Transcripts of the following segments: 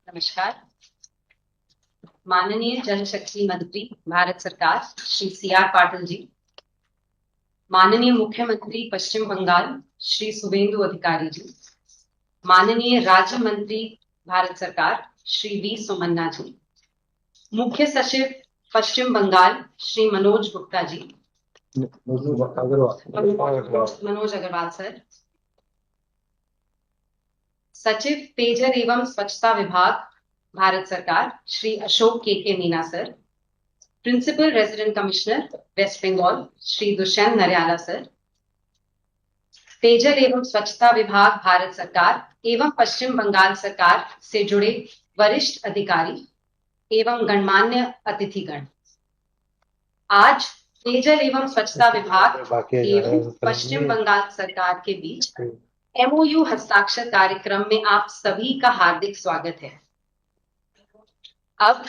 नमस्कार। माननीय जल शक्ति मंत्री भारत सरकार श्री CR पाटिल जी, माननीय मुख्यमंत्री पश्चिम बंगाल श्री शुभेंदु अधिकारी जी, माननीय राज्य मंत्री भारत सरकार श्री V सोमन्ना जी, मुख्य सचिव पश्चिम बंगाल श्री मनोज गुप्ता जी, मनोज अग्रवाल सर, सचिव पेयजल एवं स्वच्छता विभाग भारत सरकार Shri Ashok K Meena sir, principal resident commissioner waste Bengal Shri Dushyant Nariala sir, पेयजल एवं स्वच्छता विभाग भारत सरकार एवं पश्चिम बंगाल सरकार से जुड़े वरिष्ठ अधिकारी एवं गणमान्य अतिथिगण, आज पेयजल एवं स्वच्छता विभाग एवं पश्चिम बंगाल सरकार के बीच MOU हस्ताक्षर कार्यक्रम में आप सभी का हार्दिक स्वागत है। अब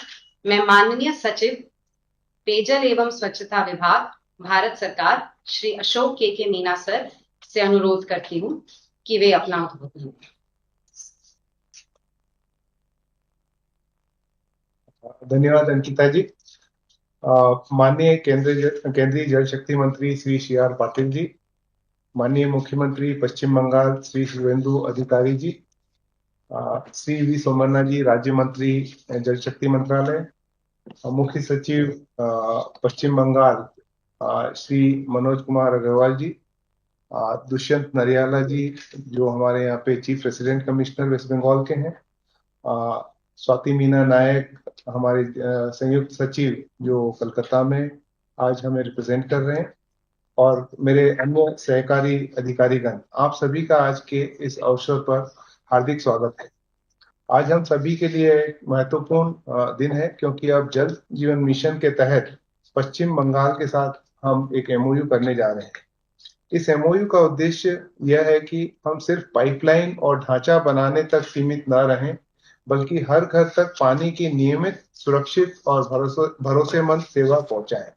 मैं माननीय सचिव पेयजल एवं स्वच्छता विभाग भारत सरकार श्री अशोक के मीना सर से अनुरोध करती हूँ कि वे अपना उद्बोधन दें। धन्यवाद अंकिता जी। माननीय केंद्रीय जल शक्ति मंत्री श्री CR पाटिल जी, माननीय मुख्यमंत्री पश्चिम बंगाल श्री शुभेंदु अधिकारी जी, श्री V सोमन्ना जी, राज्य मंत्री जल शक्ति मंत्रालय, मुख्य सचिव पश्चिम बंगाल श्री मनोज कुमार अग्रवाल जी, दुष्यंत नरियाला जी जो हमारे यहाँ पे chief resident commissioner waste Bengal के हैं, स्वाति मीना नायक हमारे संयुक्त सचिव जो कलकत्ता में आज हमें रिप्रेजेंट कर रहे हैं, और मेरे अन्य सहकारी अधिकारीगण, आप सभी का आज के इस अवसर पर हार्दिक स्वागत है। आज हम सभी के लिए एक महत्वपूर्ण दिन है क्योंकि अब जल जीवन मिशन के तहत पश्चिम बंगाल के साथ हम एक MOU करने जा रहे हैं। इस MOU का उद्देश्य यह है कि हम सिर्फ पाइपलाइन और ढांचा बनाने तक सीमित न रहें, बल्कि हर घर तक पानी की नियमित, सुरक्षित और भरोसेमंद सेवा पहुंचाएं।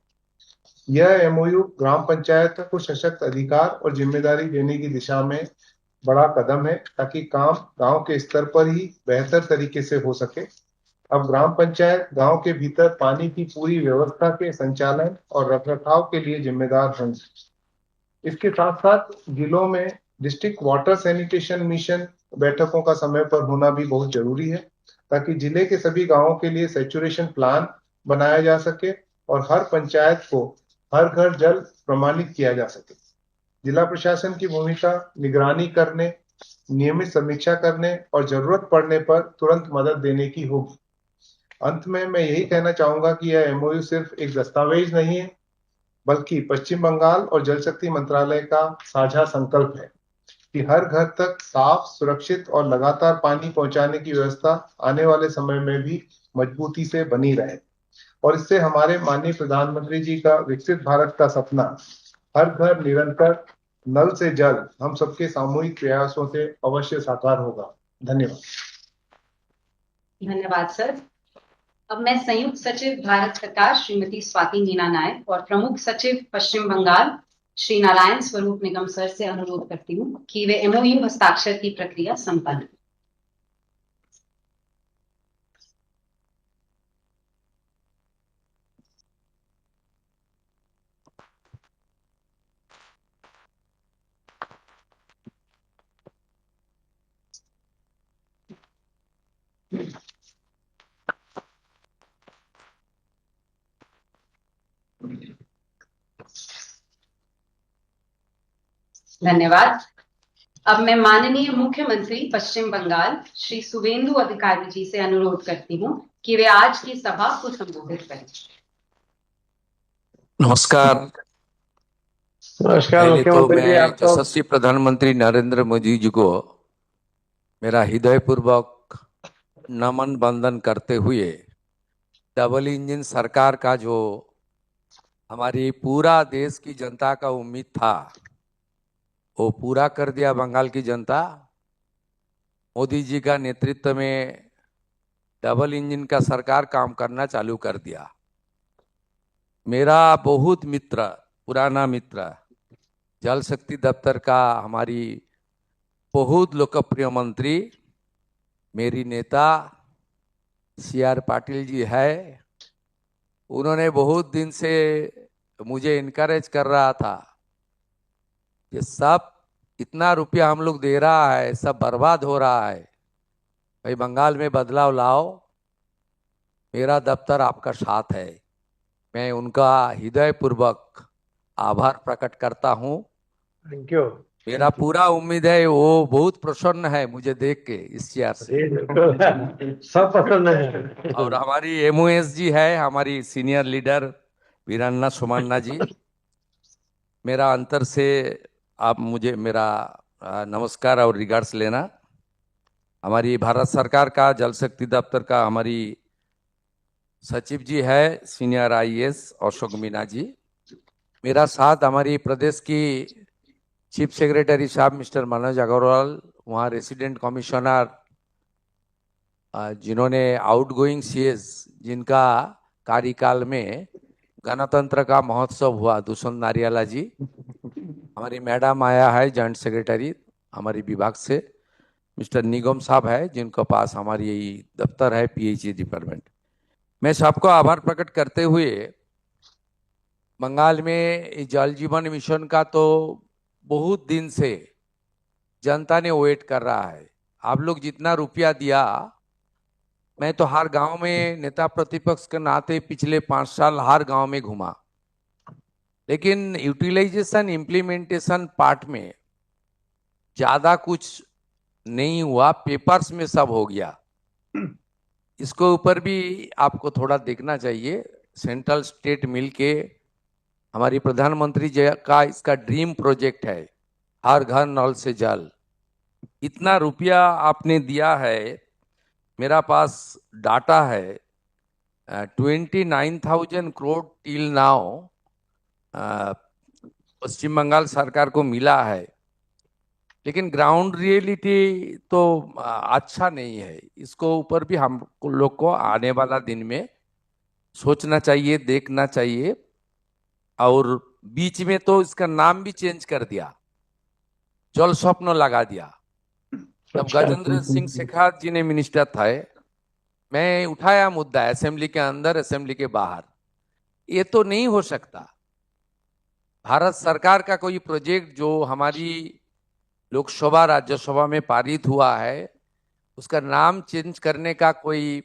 यह MOU ग्राम पंचायत को सशक्त अधिकार और जिम्मेदारी देने की दिशा में बड़ा कदम है ताकि काम गांव के स्तर पर ही बेहतर तरीके से हो सके। अब ग्राम पंचायत गांव के भीतर पानी की पूरी व्यवस्था के संचालन और रखरखाव के लिए जिम्मेदार होंगे। इसके साथ साथ जिलों में डिस्ट्रिक्ट वाटर सैनिटेशन मिशन बैठकों का समय पर होना भी बहुत जरूरी है ताकि जिले के सभी गांवों के लिए सैचुरेशन प्लान बनाया जा सके और हर पंचायत को हर घर जल प्रमाणित किया जा सके। जिला प्रशासन की भूमिका निगरानी करने, नियमित समीक्षा करने और जरूरत पड़ने पर तुरंत मदद देने की होगी। अंत में मैं यही कहना चाहूंगा कि यह MOU सिर्फ एक दस्तावेज नहीं है, बल्कि पश्चिम बंगाल और जल शक्ति मंत्रालय का साझा संकल्प है कि हर घर तक साफ, सुरक्षित और लगातार पानी पहुंचाने की व्यवस्था आने वाले समय में भी मजबूती से बनी रहे, और इससे हमारे माननीय प्रधानमंत्री जी का विकसित भारत का सपना, हर घर निरंतर नल से जल, हम सबके सामूहिक प्रयासों से अवश्य साकार होगा। धन्यवाद। धन्यवाद सर। अब मैं संयुक्त सचिव भारत सरकार श्रीमती स्वाति मीना नायक और प्रमुख सचिव पश्चिम बंगाल श्री नारायण स्वरूप निगम सर से अनुरोध करती हूँ कि वे MOU हस्ताक्षर की प्रक्रिया संपन्न। धन्यवाद। अब मैं माननीय मुख्यमंत्री पश्चिम बंगाल श्री शुभेंदु अधिकारी जी से अनुरोध करती हूँ कि वे आज की सभा को संबोधित करें। नमस्कार। पहले तो मैं यशस्वी प्रधानमंत्री नरेंद्र मोदी जी को मेरा हृदयपूर्वक नमन वंदन करते हुए डबल इंजन सरकार का जो हमारी पूरा देश की जनता का उम्मीद था वो पूरा कर दिया बंगाल की जनता। मोदी जी का नेतृत्व में डबल इंजन का सरकार काम करना चालू कर दिया। मेरा बहुत मित्र, पुराना मित्र, जल शक्ति दफ्तर का हमारी बहुत लोकप्रिय मंत्री मेरी नेता CR पाटिल जी है। उन्होंने बहुत दिन से मुझे इनकरेज कर रहा था कि सब इतना रुपया हम लोग दे रहा है, सब बर्बाद हो रहा है, भाई बंगाल में बदलाव लाओ, मेरा दफ्तर आपका साथ है। मैं उनका हृदयपूर्वक आभार प्रकट करता हूँ। Thank you. मेरा पूरा उम्मीद है वो बहुत प्रसन्न है मुझे देख के इस चेयर से। सब पसंद है। और हमारी MOS जी है, हमारी सीनियर लीडर वीरान्ना सोमान्ना जी, मेरा अंतर से आप मुझे मेरा नमस्कार और रिगार्ड्स लेना। हमारी भारत सरकार का जल शक्ति दफ्तर का हमारी सचिव जी है सीनियर IAS अशोक मीना जी, मेरा साथ हमारी प्रदेश की चीफ सेक्रेटरी साहब मिस्टर मनोज अग्रवाल, वहाँ रेसिडेंट कमिश्नर जिन्होंने आउटगोइंग CS जिनका कार्यकाल में गणतंत्र का महोत्सव हुआ, दुष्यंत नारियाला जी, हमारी मैडम आया है जॉइंट सेक्रेटरी हमारी विभाग से, मिस्टर निगम साहब है जिनके पास हमारी दफ्तर है PHE डिपार्टमेंट। मैं सबको आभार प्रकट करते हुए बंगाल में जल जीवन मिशन का तो बहुत दिन से जनता ने वेट कर रहा है। आप लोग जितना रुपया दिया, मैं तो हर गांव में नेता प्रतिपक्ष के नाते पिछले 5 साल हर गांव में घूमा, लेकिन यूटिलाइजेशन इम्प्लीमेंटेशन पार्ट में ज्यादा कुछ नहीं हुआ, पेपर्स में सब हो गया। इसको ऊपर भी आपको थोड़ा देखना चाहिए। सेंट्रल स्टेट मिलके हमारी प्रधानमंत्री जी का इसका ड्रीम प्रोजेक्ट है, हर घर नल से जल। इतना रुपया आपने दिया है, मेरा पास डाटा है 29,000 करोड़ टिल नाउ पश्चिम बंगाल सरकार को मिला है, लेकिन ग्राउंड रियलिटी तो अच्छा नहीं है। इसको ऊपर भी हम लोग को आने वाला दिन में सोचना चाहिए, देखना चाहिए। और बीच में तो इसका नाम भी चेंज कर दिया, जल स्वप्न लगा दिया। तब गजेंद्र सिंह शेखावत जी ने मिनिस्टर थे, मैं उठाया मुद्दा असेंबली के अंदर असेंबली के बाहर, ये तो नहीं हो सकता। भारत सरकार का कोई प्रोजेक्ट जो हमारी लोकसभा राज्यसभा में पारित हुआ है, उसका नाम चेंज करने का कोई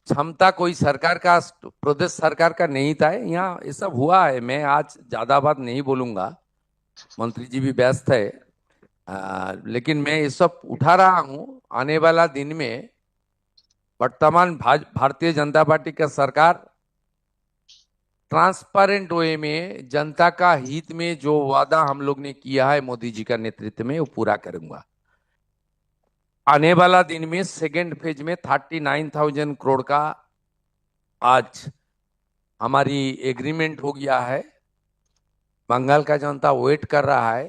क्षमता कोई सरकार का, प्रदेश सरकार का नहीं था। यहाँ ये सब हुआ है। मैं आज ज्यादा बात नहीं बोलूंगा, मंत्री जी भी व्यस्त है, लेकिन मैं ये सब उठा रहा हूँ। आने वाला दिन में वर्तमान भारतीय जनता पार्टी का सरकार ट्रांसपेरेंट वे में जनता का हित में जो वादा हम लोग ने किया है मोदी जी का नेतृत्व में, वो पूरा करूंगा। आने वाला दिन में सेकेंड फेज में 39,000 करोड़ का आज हमारी एग्रीमेंट हो गया है। बंगाल का जनता वेट कर रहा है,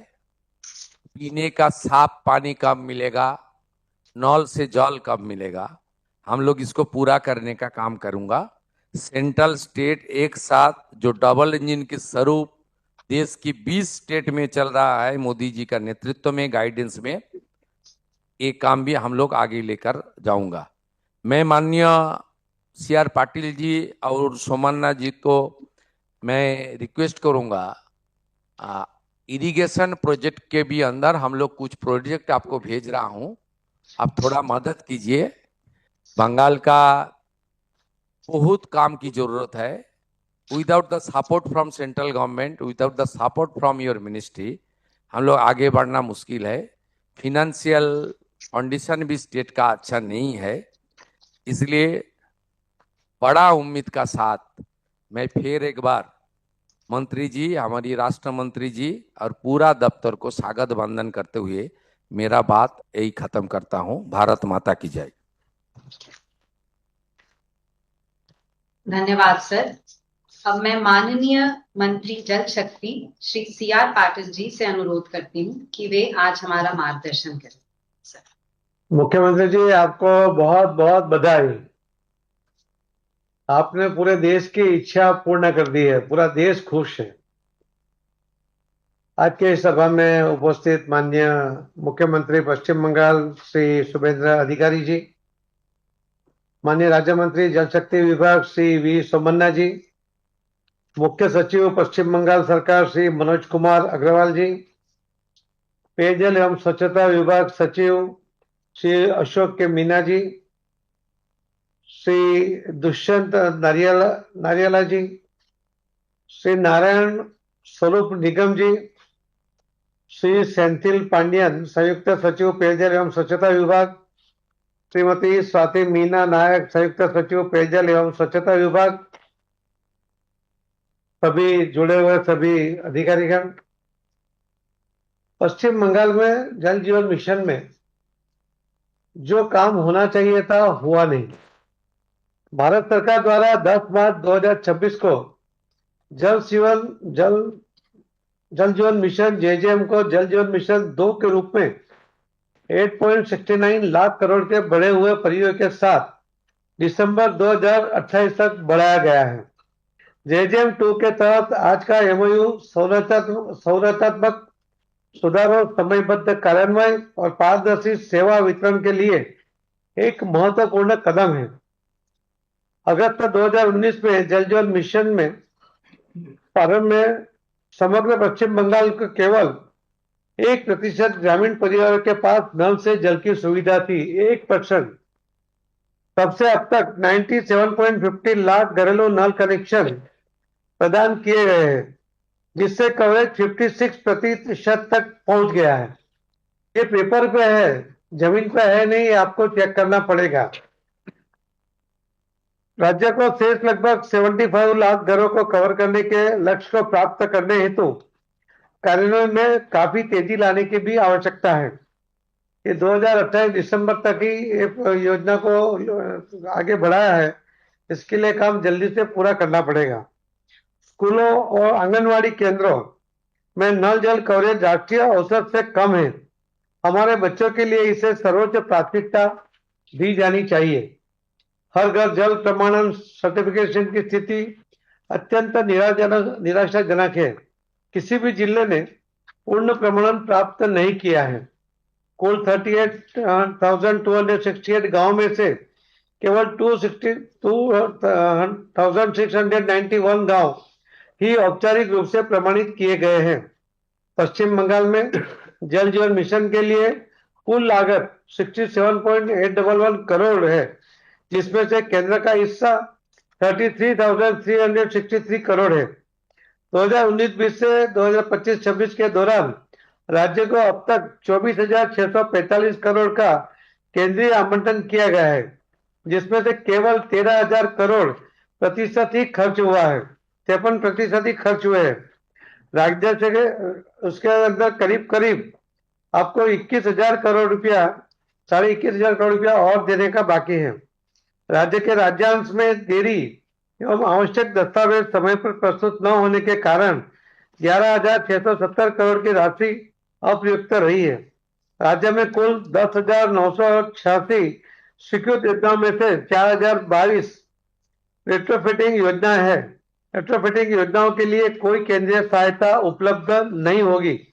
पीने का साफ पानी कब मिलेगा, नल से जल कब मिलेगा, हम लोग इसको पूरा करने का काम करूंगा। सेंट्रल स्टेट एक साथ जो डबल इंजन के स्वरूप देश की 20 स्टेट में चल रहा है मोदी जी का नेतृत्व में, गाइडेंस में, ये काम भी हम लोग आगे लेकर जाऊंगा। मैं माननीय CR पाटिल जी और सोमन्ना जी को मैं रिक्वेस्ट करूंगा, इरिगेशन प्रोजेक्ट के भी अंदर हम लोग कुछ प्रोजेक्ट आपको भेज रहा हूं, आप थोड़ा मदद कीजिए। बंगाल का बहुत काम की जरूरत है। Without the support from central government, without the support from your ministry, हम लोग आगे बढ़ना मुश्किल है। फिनेंशियल कंडीशन भी स्टेट का अच्छा नहीं है, इसलिए बड़ा उम्मीद का साथ मैं फिर एक बार मंत्री जी, हमारी राष्ट्र मंत्री जी और पूरा दफ्तर को स्वागत वंदन करते हुए मेरा बात यही खत्म करता हूं। भारत माता की जय। धन्यवाद सर। अब मैं माननीय मंत्री जल शक्ति श्री CR पाटिल जी से अनुरोध करती हूँ कि वे आज हमारा मार्गदर्शन करें। सर। मुख्यमंत्री जी, आपको बहुत बहुत बधाई। आपने पूरे देश की इच्छा पूर्ण कर दी है, पूरा देश खुश है। आज के इस सभा में उपस्थित माननीय मुख्यमंत्री पश्चिम बंगाल श्री शुभेंद्र अधिकारी जी, माननीय राज्य मंत्री जल शक्ति विभाग श्री वी सोमन्ना जी, मुख्य सचिव पश्चिम बंगाल सरकार श्री मनोज कुमार अग्रवाल जी, पेयजल एवं स्वच्छता विभाग सचिव श्री अशोक के मीना जी, श्री दुष्यंत नारियाला जी, श्री नारायण स्वरूप निगम जी, श्री सेंथिल पांड्यन संयुक्त सचिव पेयजल एवं स्वच्छता विभाग, श्रीमती स्वाति मीना नायक संयुक्त सचिव पेयजल एवं स्वच्छता विभाग, सभी जुड़े हुए सभी अधिकारीगण। पश्चिम बंगाल में जल जीवन मिशन में जो काम होना चाहिए था हुआ नहीं। भारत सरकार द्वारा 10 मार्च 2026 को जल जीवन मिशन जेजेएम को जल जीवन मिशन 2 के रूप में 8.69 लाख करोड़ के बढ़े हुए परियों के साथ दिसंबर 2028 तक बढ़ाया गया है। जेजेएम 2 के तहत आज का एमओयू संरचनात्मक सुधारों, समयबद्ध कार्यान्वयन और पारदर्शी सेवा वितरण के लिए एक महत्वपूर्ण कदम है। अगस्त 2019 में जल जीवन मिशन में प्रारंभ में समग्र पश्चिम बंगाल को केवल 1% ग्रामीण परिवारों के पास नल से जल की सुविधा थी, 1%। तब से अब तक 97.50 लाख घरेलू नल कनेक्शन प्रदान किए गए हैं, जिससे कवरेज 56% तक पहुंच गया है। ये पेपर पे है, जमीन पे है नहीं, आपको चेक करना पड़ेगा। राज्य को शेष लगभग 75 लाख घरों को कवर करने के लक्ष्य को प्राप्त करने हेतु कार्यान्वयन में काफी तेजी लाने की भी आवश्यकता है। ये 2028 दिसंबर तक ही योजना को आगे बढ़ाया है, इसके लिए काम जल्दी से पूरा करना पड़ेगा। स्कूलों और आंगनवाड़ी केंद्रों में नल जल कवरेज राष्ट्रीय औसत से कम है। हमारे बच्चों के लिए इसे सर्वोच्च प्राथमिकता दी जानी चाहिए। हर घर जल प्रमाणन सर्टिफिकेशन की स्थिति अत्यंत निराशाजनक है। किसी भी जिले ने पूर्ण प्रमाणन प्राप्त नहीं किया है। कुल 38,268 गांव में से केवल 2,691 गांव ही औपचारिक रूप से प्रमाणित किए गए हैं। पश्चिम बंगाल में जल जीवन मिशन के लिए कुल लागत 67.811 करोड़ है, जिसमें से केंद्र का हिस्सा 33,363 करोड़ है। 2019-20 से 2025-26 के दौरान राज्य को अब तक 24,645 करोड़ का केंद्रीय आवंटन किया गया है, जिसमें से केवल 13,000 करोड़ प्रतिशत ही खर्च हुआ है, 53% ही खर्च हुए हैं। राज्य से उसके अंदर करीब करीब आपको 21,000 करोड़ रुपया, 21,500 करोड़ रुपया और देने का बाकी है। राज्य के राज्यांश में देरी एवं आवश्यक दस्तावेज समय पर प्रस्तुत न होने के कारण 11,670 करोड़ की राशि अप्रयुक्त रही है। राज्य में कुल 10,986 स्वीकृत योजनाओं में से 4,022 रेट्रोफिटिंग योजना है। रेट्रोफिटिंग योजनाओं के लिए कोई केंद्रीय सहायता उपलब्ध नहीं होगी,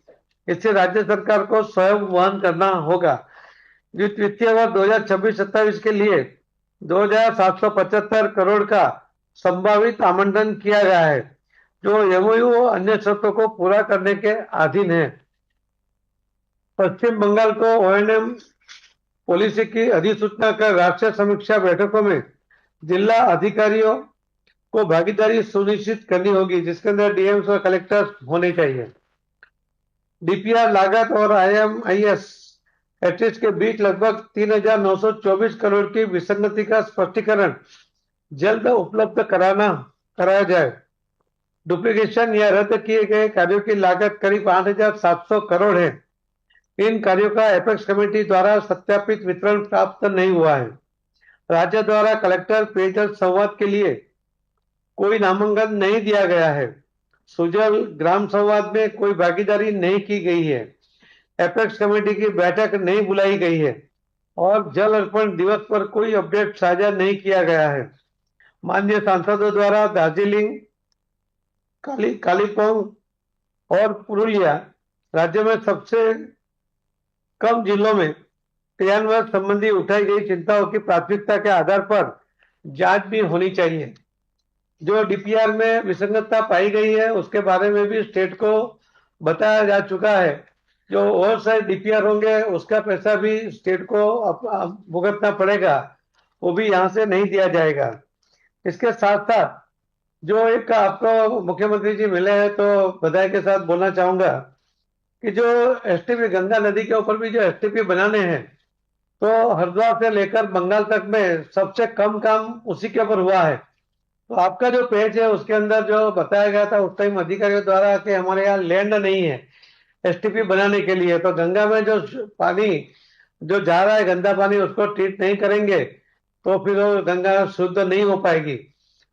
इससे राज्य सरकार को स्वयं वहन करना होगा। वित्तीय वर्ष 2026-27 के लिए 2,775 करोड़ का संभावित आवंटन किया गया है, जो एमओयू और अन्य शर्तों को पूरा करने के अधीन है। पश्चिम बंगाल को ओएनएम पॉलिसी की अधिसूचना कर राष्ट्रीय समीक्षा बैठकों में जिला अधिकारियों को भागीदारी सुनिश्चित करनी होगी, जिसके अंदर डीएम्स और कलेक्टर्स होने चाहिए। डीपीआर लागत और आईएमआईएस एटलीस्ट के बीच लगभग 3,924 करोड़ की विसंगति का स्पष्टीकरण जल्द उपलब्ध कराया जाए। डुप्लीकेशन या रद्द किए गए कार्यों की लागत करीब 8,700 करोड़ है। इन कार्यों का एपेक्स कमेटी द्वारा सत्यापित वितरण प्राप्त नहीं हुआ है। राज्य द्वारा कलेक्टर पेयजल संवाद के लिए कोई नामांकन नहीं दिया गया है। सुजल ग्राम संवाद में कोई भागीदारी नहीं की गई है। एपेक्स कमेटी की बैठक नहीं बुलाई गई है और जल अर्पण दिवस पर कोई अपडेट साझा नहीं किया गया है। माननीय सांसदों द्वारा दार्जिलिंग, कालीपोंग और पुरुलिया राज्य में सबसे कम जिलों में क्रियान्वयन संबंधी उठाई गई चिंताओं की प्राथमिकता के आधार पर जांच भी होनी चाहिए। जो डीपीआर में विसंगतता पाई गई है उसके बारे में भी स्टेट को बताया जा चुका है। जो और सारे डीपीआर होंगे उसका पैसा भी स्टेट को भुगतना पड़ेगा, वो भी यहाँ से नहीं दिया जाएगा। इसके साथ साथ जो एक आपको मुख्यमंत्री जी मिले हैं तो बधाई के साथ बोलना चाहूंगा कि जो एसटीपी गंगा नदी के ऊपर भी जो एसटीपी बनाने हैं तो हरिद्वार से लेकर बंगाल तक में सबसे कम काम उसी के ऊपर हुआ है। तो आपका जो पेज है उसके अंदर जो बताया गया था उस टाइम अधिकारियों द्वारा कि हमारे यहाँ लैंड नहीं है एसटीपी बनाने के लिए, तो गंगा में जो पानी जो जा रहा है गंदा पानी उसको ट्रीट नहीं करेंगे तो फिर वो गंगा शुद्ध नहीं हो पाएगी।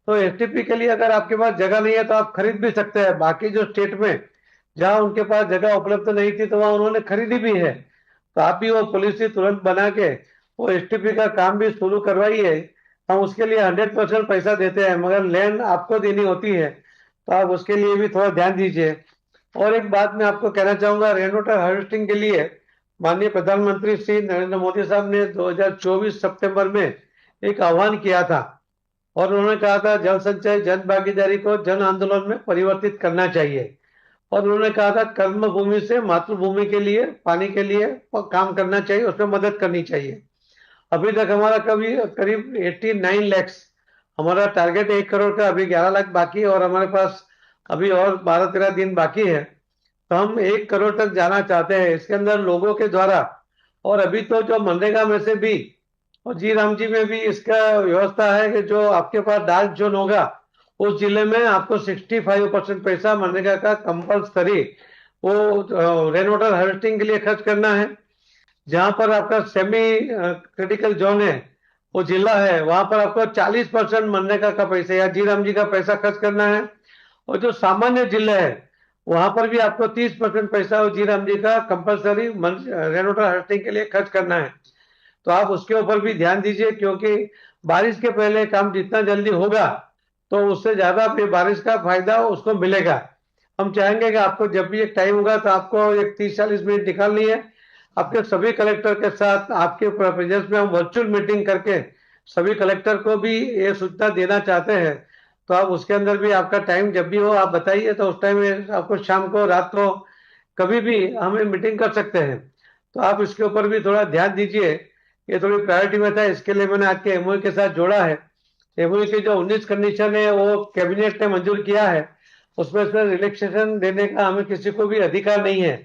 तो एसटीपी के लिए अगर आपके पास जगह नहीं है तो आप खरीद भी सकते हैं। बाकी जो स्टेट में जहां उनके पास जगह उपलब्ध नहीं थी तो वहां उन्होंने खरीदी भी है, तो आप भी वो पॉलिसी तुरंत बना के वो एसटीपी का काम भी शुरू करवाइए। हम उसके लिए 100% पैसा देते हैं मगर लैंड आपको देनी होती है, तो आप उसके लिए भी थोड़ा ध्यान दीजिए। और एक बात मैं आपको कहना चाहूंगा, रेन वाटर हार्वेस्टिंग के लिए माननीय प्रधानमंत्री श्री नरेंद्र मोदी साहब ने 2024 सितंबर में एक आह्वान किया था और उन्होंने कहा था जल संचय जन भागीदारी को जन आंदोलन में परिवर्तित करना चाहिए। और उन्होंने कहा था कर्म भूमि से मातृभूमि के लिए पानी के लिए काम करना चाहिए, उसमें मदद करनी चाहिए। अभी तक हमारा करीब 89 लैक्स, हमारा टारगेट 1 करोड़ का, अभी 11 लाख बाकी है और हमारे पास अभी और 12-13 दिन बाकी है, तो हम 1 करोड़ तक जाना चाहते हैं इसके अंदर लोगों के द्वारा। और अभी तो जो मनरेगा में से भी और जी राम जी में भी इसका व्यवस्था है कि जो आपके पास डार्क जोन होगा उस जिले में आपको 65% पैसा मनरेगा का कंपल्सरी वो रेन वाटर हार्वेस्टिंग के लिए खर्च करना है। जहां पर आपका सेमी क्रिटिकल जोन है वो जिला है वहां पर आपको 40% मनरेगा का पैसा या जी राम जी का पैसा खर्च करना है। और जो सामान्य जिले है वहां पर भी आपको 30% पैसा और जी राम जी का कंपल्सरी रेन वाटर हार्वेस्टिंग के लिए खर्च करना है। तो आप उसके ऊपर भी ध्यान दीजिए क्योंकि बारिश के पहले काम जितना जल्दी होगा तो उससे ज्यादा फिर बारिश का फायदा उसको मिलेगा। हम चाहेंगे कि आपको जब भी एक टाइम होगा तो आपको एक 30-40 मिनट निकालनी है, आपके सभी कलेक्टर के साथ आपके प्रेजेंस में हम वर्चुअल मीटिंग करके सभी कलेक्टर को भी ये सूचना देना चाहते हैं। तो आप उसके अंदर भी आपका टाइम जब भी हो आप बताइए, तो उस टाइम में आपको शाम को रात को कभी भी हमें मीटिंग कर सकते हैं। तो आप इसके ऊपर भी थोड़ा ध्यान दीजिए, ये थोड़ी प्रायोरिटी में था, इसके लिए मैंने आज के एमओयू के साथ जोड़ा है। एमओयू की जो 19 कंडीशन है वो कैबिनेट ने मंजूर किया है, उसमें से रिलैक्सेशन देने का हमें किसी को भी अधिकार नहीं है।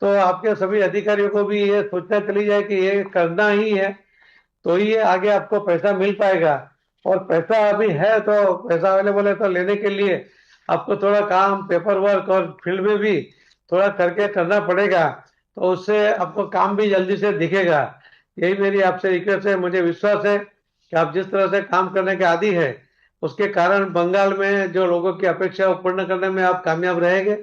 तो आपके सभी अधिकारियों को भी ये सोचना चली जाए कि ये करना ही है तो ही आगे आपको पैसा मिल पाएगा। और पैसा अभी है तो पैसा अवेलेबल है तो लेने के लिए आपको थोड़ा काम पेपर वर्क और फील्ड में भी थोड़ा करके करना पड़ेगा, तो उससे आपको काम भी जल्दी से दिखेगा। यही मेरी आपसे रिक्वेस्ट है। मुझे विश्वास है कि आप जिस तरह से काम करने के आदी है उसके कारण बंगाल में जो लोगों की अपेक्षा है वो पूर्ण करने में आप कामयाब रहेंगे।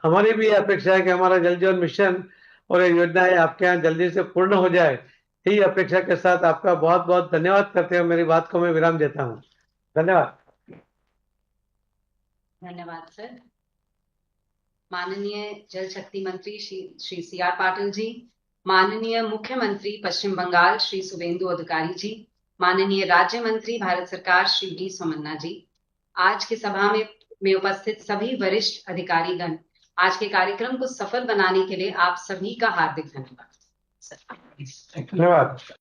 हमारी भी अपेक्षा है कि हमारा जल जीवन मिशन और ये योजनाएं आपके यहाँ जल्दी से पूर्ण हो जाए। यही अपेक्षा के साथ आपका बहुत बहुत धन्यवाद करते हुए मेरी बात को मैं विराम देता हूँ। धन्यवाद। धन्यवाद सर। माननीय जल शक्ति मंत्री श्री सी आर पाटिल जी, माननीय मुख्यमंत्री पश्चिम बंगाल श्री शुवेंदु अधिकारी जी, माननीय राज्य मंत्री भारत सरकार श्री डी सोमन्ना जी, आज की सभा में उपस्थित सभी वरिष्ठ अधिकारीगण, आज के कार्यक्रम को सफल बनाने के लिए आप सभी का हार्दिक धन्यवाद। धन्यवाद।